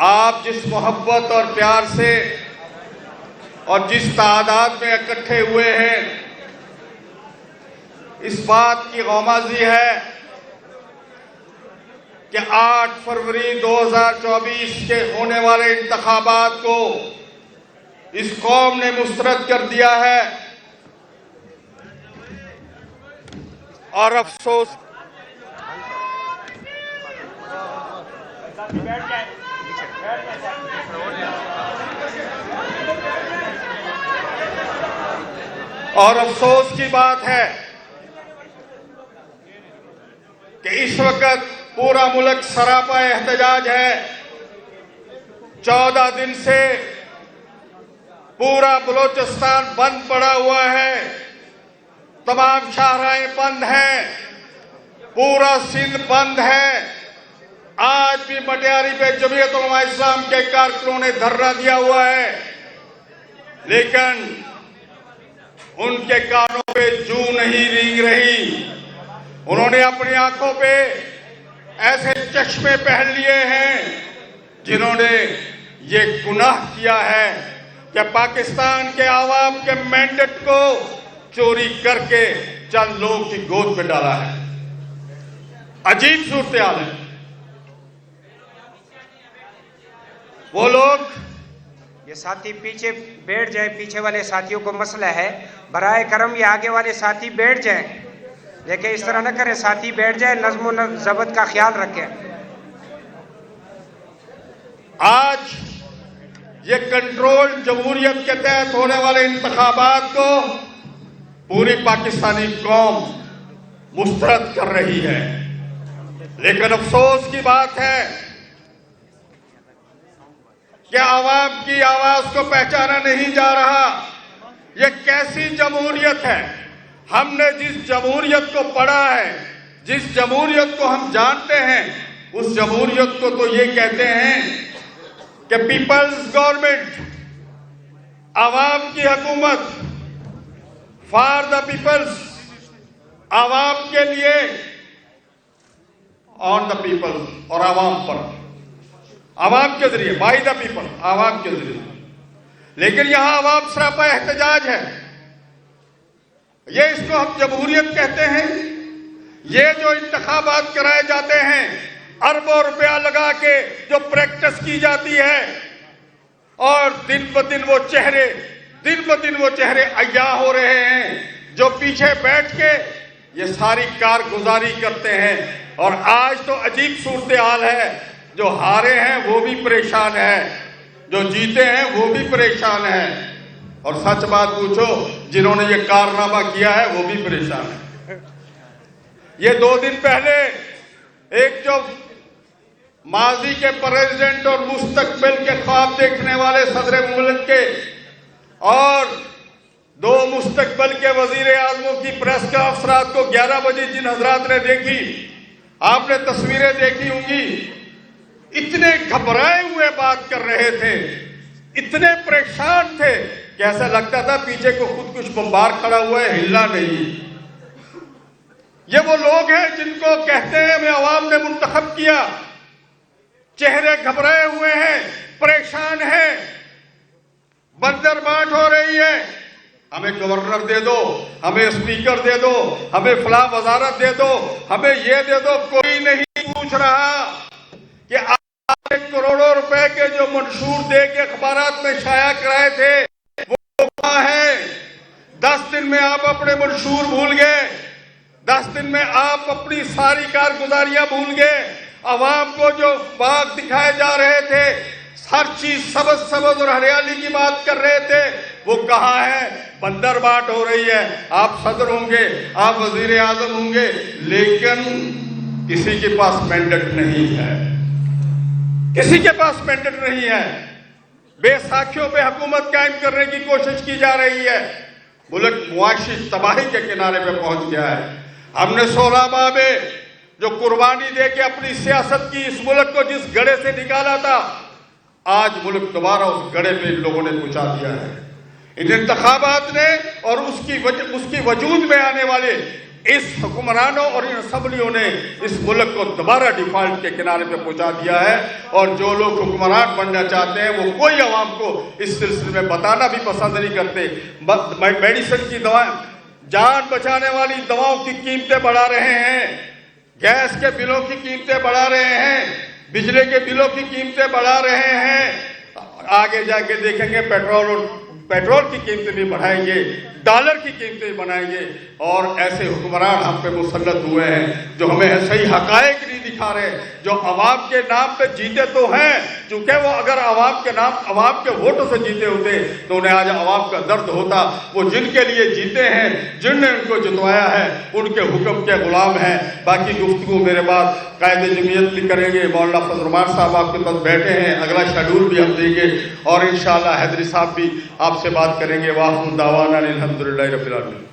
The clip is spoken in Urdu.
آپ جس محبت اور پیار سے اور جس تعداد میں اکٹھے ہوئے ہیں، اس بات کی غومازی ہے کہ 8 فروری 2024 کے ہونے والے انتخابات کو اس قوم نے مسترد کر دیا ہے، اور افسوس کی بات ہے کہ اس وقت پورا ملک سراپا احتجاج ہے۔ 14 دن سے پورا بلوچستان بند پڑا ہوا ہے، تمام شاہراہیں بند ہیں، پورا سندھ بند ہے۔ آج بھی مٹیاری پہ جمعیت علماء اسلام کے کارکنوں نے دھرنا دیا ہوا ہے، لیکن ان کے کانوں پہ جوں نہیں رینگ رہی۔ انہوں نے اپنی آنکھوں پہ ایسے چشمے پہن لیے ہیں جنہوں نے یہ گناہ کیا ہے کہ پاکستان کے عوام کے مینڈیٹ کو چوری کر کے چند لوگوں کی گود میں ڈالا ہے۔ عجیب صورتحال ہے۔ وہ لوگ، یہ ساتھی پیچھے بیٹھ جائیں، پیچھے والے ساتھیوں کو مسئلہ ہے، برائے کرم یہ آگے والے ساتھی بیٹھ جائیں، لیکن اس طرح نہ کریں، ساتھی بیٹھ جائیں، نظم و ضبط کا خیال رکھیں۔ آج یہ کنٹرول جمہوریت کے تحت ہونے والے انتخابات کو پوری پاکستانی قوم مسترد کر رہی ہے، لیکن افسوس کی بات ہے کہ عوام کی آواز کو پہچانا نہیں جا رہا۔ یہ کیسی جمہوریت ہے؟ ہم نے جس جمہوریت کو پڑھا ہے، جس جمہوریت کو ہم جانتے ہیں، اس جمہوریت کو تو یہ کہتے ہیں کہ پیپلز گورنمنٹ، عوام کی حکومت، فار دا پیپلز، عوام کے لیے، آن دا پیپل، اور عوام پر، عوام کے ذریعے، بائی دا پیپل، عوام کے ذریعے۔ لیکن یہاں عوام سراپا احتجاج ہے۔ یہ اس کو ہم جمہوریت کہتے ہیں۔ یہ جو انتخابات کرائے جاتے ہیں، اربوں روپیہ لگا کے جو پریکٹس کی جاتی ہے، اور دن بدن وہ چہرے عیاں ہو رہے ہیں جو پیچھے بیٹھ کے یہ ساری کارگزاری کرتے ہیں۔ اور آج تو عجیب صورتحال ہے، جو ہارے ہیں وہ بھی پریشان ہیں، جو جیتے ہیں وہ بھی پریشان ہیں، اور سچ بات پوچھو، جنہوں نے یہ کارنامہ کیا ہے وہ بھی پریشان ہیں۔ یہ 2 دن پہلے ایک جو ماضی کے پریزیڈنٹ اور مستقبل کے خواب دیکھنے والے صدر ملک کے اور 2 مستقبل کے وزیر اعظموں کی پریس کانفرنس رات کو 11 بجے جن حضرات نے دیکھی، آپ نے تصویریں دیکھی ہوں گی، اتنے گھبرائے ہوئے بات کر رہے تھے، اتنے پریشان تھے کہ ایسا لگتا تھا پیچھے کو خود کچھ بمبار کھڑا ہوا ہے، ہلنا نہیں۔ یہ وہ لوگ ہیں جن کو کہتے ہیں ہمیں عوام نے منتخب کیا، چہرے گھبرائے ہوئے ہیں، پریشان ہیں، بندر بانٹ ہو رہی ہے، ہمیں گورنر دے دو، ہمیں اسپیکر دے دو، ہمیں فلاں وزارت دے دو، ہمیں یہ دے دو۔ کوئی نہیں پوچھ رہا کہ آپ 1 کروڑوں روپے کے جو منشور دے کے اخبارات میں شائع کرائے تھے وہ کہاں ہیں؟ 10 دن میں آپ اپنے منشور بھول گئے، 10 دن میں آپ اپنی ساری کارگزاریاں بھول گئے۔ عوام کو جو باغ دکھائے جا رہے تھے، ہر چیز سبز سبز اور ہریالی کی بات کر رہے تھے، وہ کہاں ہے؟ بندر بانٹ ہو رہی ہے۔ آپ صدر ہوں گے، آپ وزیر اعظم ہوں گے، لیکن کسی کے پاس مینڈیٹ نہیں ہے، کسی کے پاس مینڈیٹ نہیں ہے۔ بے ساکھیوں پہ حکومت قائم کرنے کی کوشش کی جا رہی ہے۔ ملک معاشی تباہی کے کنارے پہ پہنچ گیا ہے۔ ہم نے 16 ماہ میں جو قربانی دے کے اپنی سیاست کی، اس ملک کو جس گڑھے سے نکالا تھا، آج ملک دوبارہ اس گڑھے پہ ان لوگوں نے پہنچا دیا ہے۔ ان انتخابات نے اور اس کی وجود میں آنے والے اس حکمرانوں اور ان اسمبلیوں نے اس ملک کو دوبارہ ڈیفالٹ کے کنارے پہ پہنچا دیا ہے، اور جو لوگ حکمران بننا چاہتے ہیں وہ کوئی عوام کو اس سلسلے میں بتانا بھی پسند نہیں کرتے۔ میڈیسن کی دوائیں، جان بچانے والی دواؤں کی قیمتیں بڑھا رہے ہیں، گیس کے بلوں کی قیمتیں بڑھا رہے ہیں، بجلی کے بلوں کی قیمتیں بڑھا رہے ہیں، آگے جا کے دیکھیں گے پیٹرول کی قیمتیں بھی بڑھائیں گے، ڈالر کی قیمتیں بنائیں گے، اور ایسے حکمران ہم پہ مسلط ہوئے ہیں جو ہمیں صحیح حقائق نہیں دکھا رہے، جو عوام کے نام پہ جیتے تو ہیں، چونکہ وہ اگر عوام کے ووٹوں سے جیتے ہوتے تو انہیں آج عوام کا درد ہوتا۔ وہ جن کے لیے جیتے ہیں، جن نے ان کو جتوایا ہے، ان کے حکم کے غلام ہیں۔ باقی گفتگو میرے بعد قائد جمعیت بھی کریں گے، مولانا فضل الرحمان صاحب آپ کے پاس بیٹھے ہیں، اگلا شیڈول بھی ہم دیں گے، اور انشاءاللہ حیدری صاحب بھی آپ سے بات کریں گے۔ وآخر دعوانا الحمدللہ رب العالمین۔